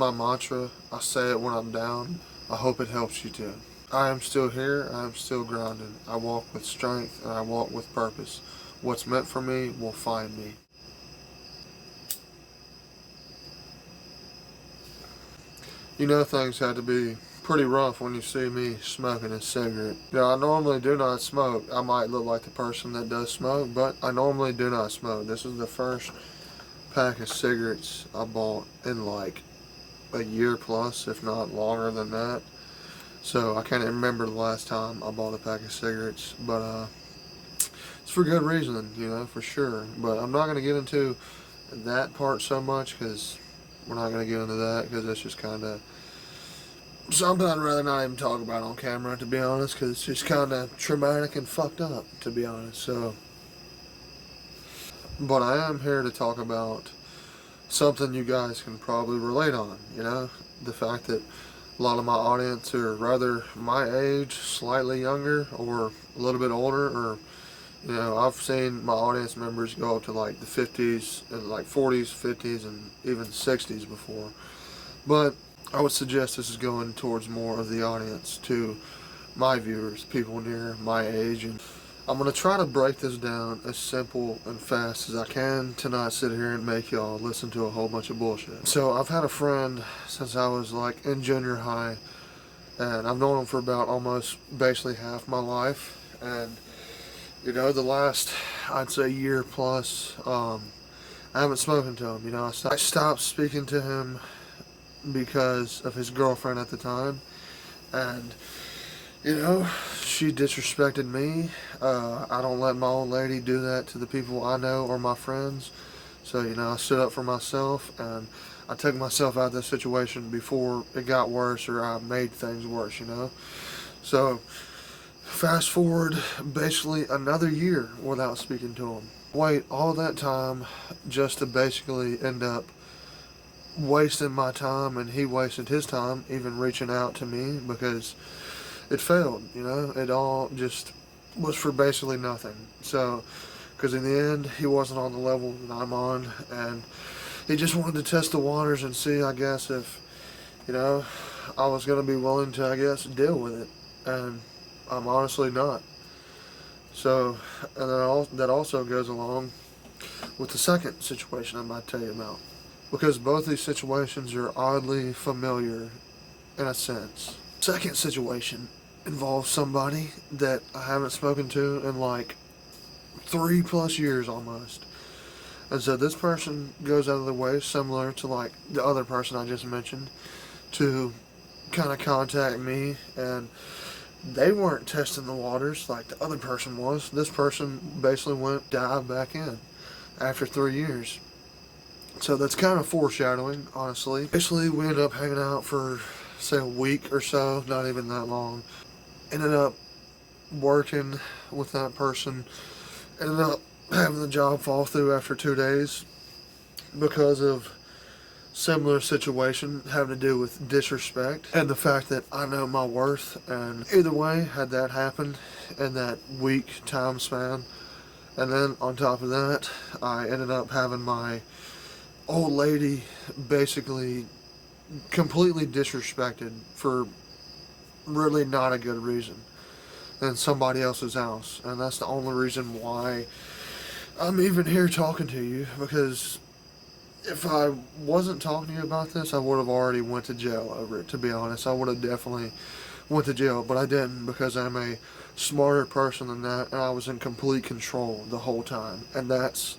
my mantra. I say it when I'm down. I hope it helps you too. I am still here. I am still grounded. I walk with strength and I walk with purpose. What's meant for me will find me. You know things had to be pretty rough when you see me smoking a cigarette. I normally do not smoke. I might look like the person that does smoke, but I normally do not smoke. This is the first pack of cigarettes I bought in like a year plus, if not longer than that. So I can't even remember the last time I bought a pack of cigarettes, but it's for good reason, for sure. But I'm not going to get into that part so much because we're not going to get into that because it's just kind of something I'd rather not even talk about on camera, to be honest, because it's just kind of traumatic and fucked up, to be honest. So, but I am here to talk about something you guys can probably relate on, the fact that a lot of my audience are rather my age, slightly younger, or a little bit older, or I've seen my audience members go up to like the 50s and like 40s, 50s, and even 60s before. But I would suggest this is going towards more of the audience, to my viewers, people near my age. And I'm going to try to break this down as simple and fast as I can to not sit here and make y'all listen to a whole bunch of bullshit. So I've had a friend since I was like in junior high, and I've known him for about almost basically half my life. And the last, I'd say, year plus, I haven't spoken to him. I stopped speaking to him because of his girlfriend at the time. And, she disrespected me. I don't let my old lady do that to the people I know or my friends. So, I stood up for myself, and I took myself out of this situation before it got worse or I made things worse, So, fast forward basically another year without speaking to him. Wait all that time just to basically end up wasting my time, and he wasted his time even reaching out to me because it failed, it all just was for basically nothing. So, because in the end, he wasn't on the level that I'm on, and he just wanted to test the waters and see, I guess, if, I was going to be willing to, I guess, deal with it. And I'm honestly not. So, and that also goes along with the second situation I'm about to tell you about. Because both these situations are oddly familiar in a sense. Second situation involves somebody that I haven't spoken to in like 3+ years almost. And so this person goes out of their way, similar to like the other person I just mentioned, to kind of contact me, and they weren't testing the waters like the other person was. This person basically dive back in after 3 years. So that's kind of foreshadowing, honestly. Basically, we ended up hanging out for, say, a week or so, not even that long. Ended up working with that person. Ended up having the job fall through after 2 days because of similar situation having to do with disrespect and the fact that I know my worth. And either way, had that happened in that week time span. And then on top of that, I ended up having my old lady basically completely disrespected for really not a good reason in somebody else's house. And that's the only reason why I'm even here talking to you, because if I wasn't talking to you about this, I would have already went to jail over it, to be honest. I would have definitely went to jail, but I didn't, because I'm a smarter person than that, and I was in complete control the whole time. And that's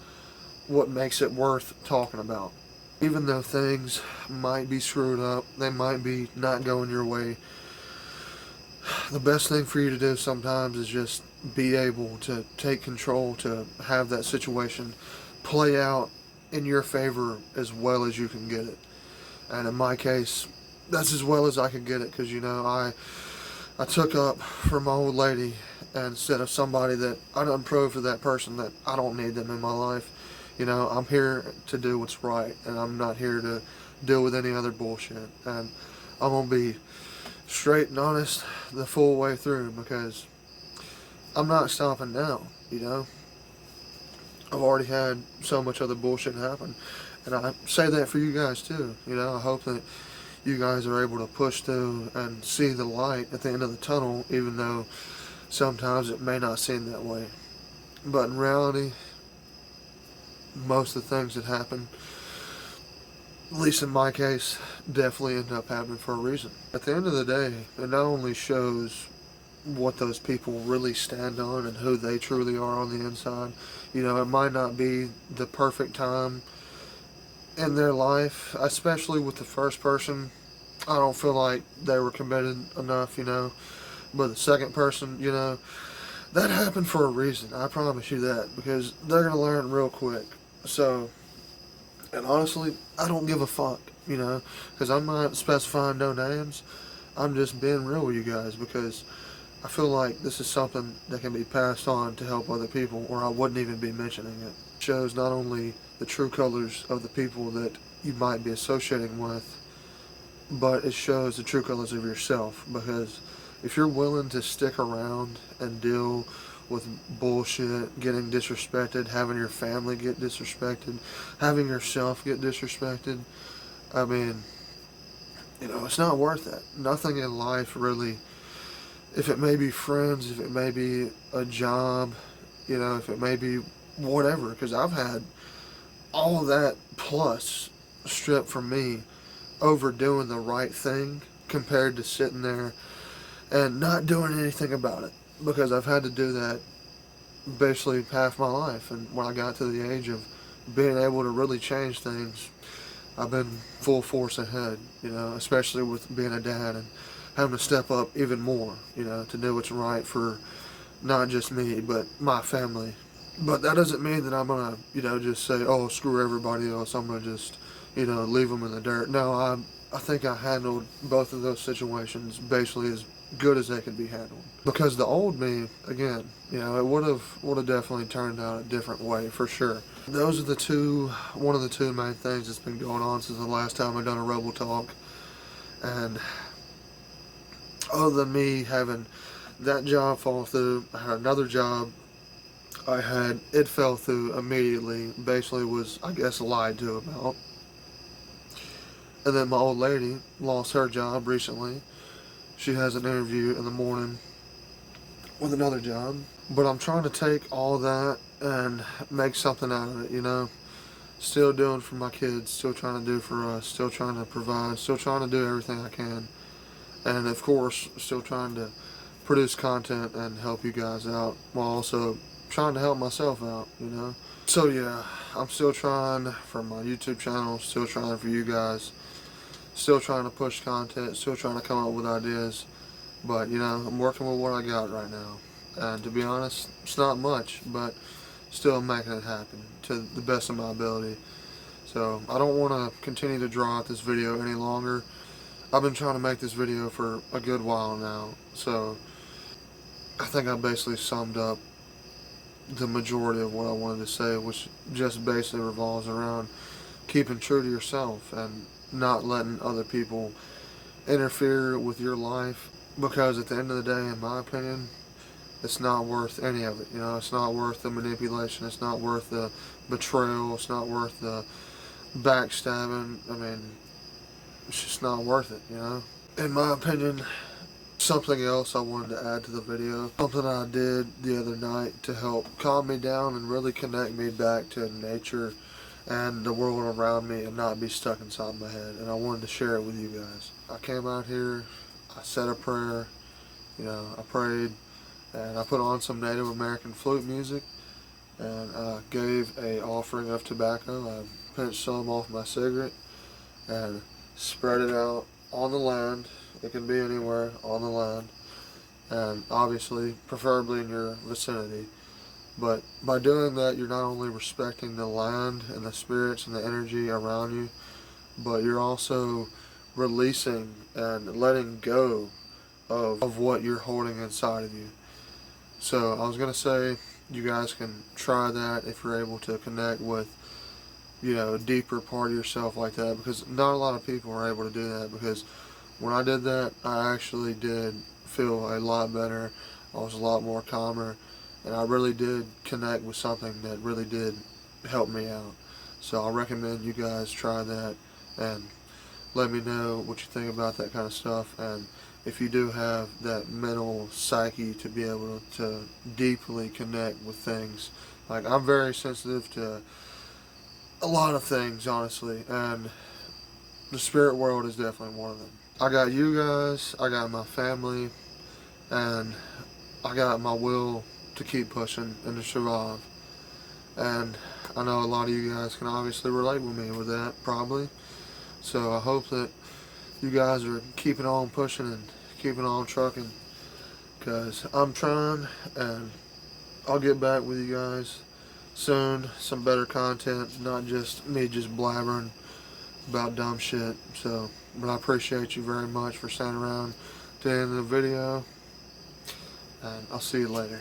what makes it worth talking about. Even though things might be screwed up, they might be not going your way, the best thing for you to do sometimes is just be able to take control, to have that situation play out in your favor as well as you can get it. And in my case, that's as well as I could get it, because I took up for my old lady instead of somebody that I done proved to that person that I don't need them in my life. I'm here to do what's right, and I'm not here to deal with any other bullshit. And I'm going to be straight and honest the full way through, because I'm not stopping now, I've already had so much other bullshit happen. And I say that for you guys too, I hope that you guys are able to push through and see the light at the end of the tunnel, even though sometimes it may not seem that way. But in reality, most of the things that happen, at least in my case, definitely end up happening for a reason. At the end of the day, it not only shows what those people really stand on and who they truly are on the inside. You know, it might not be the perfect time in their life, especially with the first person. I don't feel like they were committed enough, you know. But the second person, you know, that happened for a reason. I promise you that, because they're going to learn real quick. So, and honestly, I don't give a fuck, you know, because I'm not specifying no names. I'm just being real with you guys, because I feel like this is something that can be passed on to help other people, or I wouldn't even be mentioning it. It shows not only the true colors of the people that you might be associating with, but it shows the true colors of yourself, because if you're willing to stick around and deal with bullshit, getting disrespected, having your family get disrespected, having yourself get disrespected, I mean, you know, it's not worth it. Nothing in life really, if it may be friends, if it may be a job, you know, if it may be whatever, because I've had all of that plus stripped from me over doing the right thing compared to sitting there and not doing anything about it, because I've had to do that basically half my life. And when I got to the age of being able to really change things, I've been full force ahead, you know, especially with being a dad and having to step up even more, you know, to do what's right for not just me, but my family. But that doesn't mean that I'm going to, you know, just say, oh, screw everybody else. I'm going to just, you know, leave them in the dirt. No, I think I handled both of those situations basically as good as they could be handled. Because the old me, again, you know, it would have definitely turned out a different way for sure. Those are one of the two main things that's been going on since the last time I've done a Rebel Talk. And other than me having that job fall through, I had another job it fell through immediately, basically was, I guess, lied to about. And then my old lady lost her job recently. She has an interview in the morning with another job. But I'm trying to take all that and make something out of it, you know. Still doing for my kids, still trying to do for us, still trying to provide, still trying to do everything I can. And of course, still trying to produce content and help you guys out, while also trying to help myself out, you know. So yeah, I'm still trying for my YouTube channel, still trying for you guys, still trying to push content, still trying to come up with ideas. But, you know, I'm working with what I got right now. And to be honest, it's not much, but still making it happen to the best of my ability. So I don't want to continue to draw out this video any longer. I've been trying to make this video for a good while now, so I think I basically summed up the majority of what I wanted to say, which just basically revolves around keeping true to yourself and not letting other people interfere with your life, because at the end of the day, in my opinion, it's not worth any of it. You know, it's not worth the manipulation, it's not worth the betrayal, it's not worth the backstabbing. I mean, it's just not worth it, you know. In my opinion, something else I wanted to add to the video, something I did the other night to help calm me down and really connect me back to nature and the world around me and not be stuck inside my head, and I wanted to share it with you guys. I came out here, I said a prayer, you know, I prayed, and I put on some Native American flute music, and I gave a offering of tobacco. I pinched some off my cigarette and spread it out on the land. It can be anywhere on the land, and obviously preferably in your vicinity. But by doing that, you're not only respecting the land and the spirits and the energy around you, but you're also releasing and letting go of what you're holding inside of you. So I was going to say, you guys can try that if you're able to connect with, you know, a deeper part of yourself like that, because not a lot of people are able to do that. Because when I did that, I actually did feel a lot better. I was a lot more calmer, and I really did connect with something that really did help me out. So I recommend you guys try that, and let me know what you think about that kind of stuff, and if you do have that mental psyche to be able to deeply connect with things. Like, I'm very sensitive to a lot of things, honestly, and the spirit world is definitely one of them. I got you guys, I got my family, and I got my will to keep pushing and to survive. And I know a lot of you guys can obviously relate with me with that, probably. So I hope that you guys are keeping on pushing and keeping on trucking, because I'm trying, and I'll get back with you guys soon. Some better content, not just me just blabbering about dumb shit. So, but I appreciate you very much for staying around to the end of the video, and I'll see you later.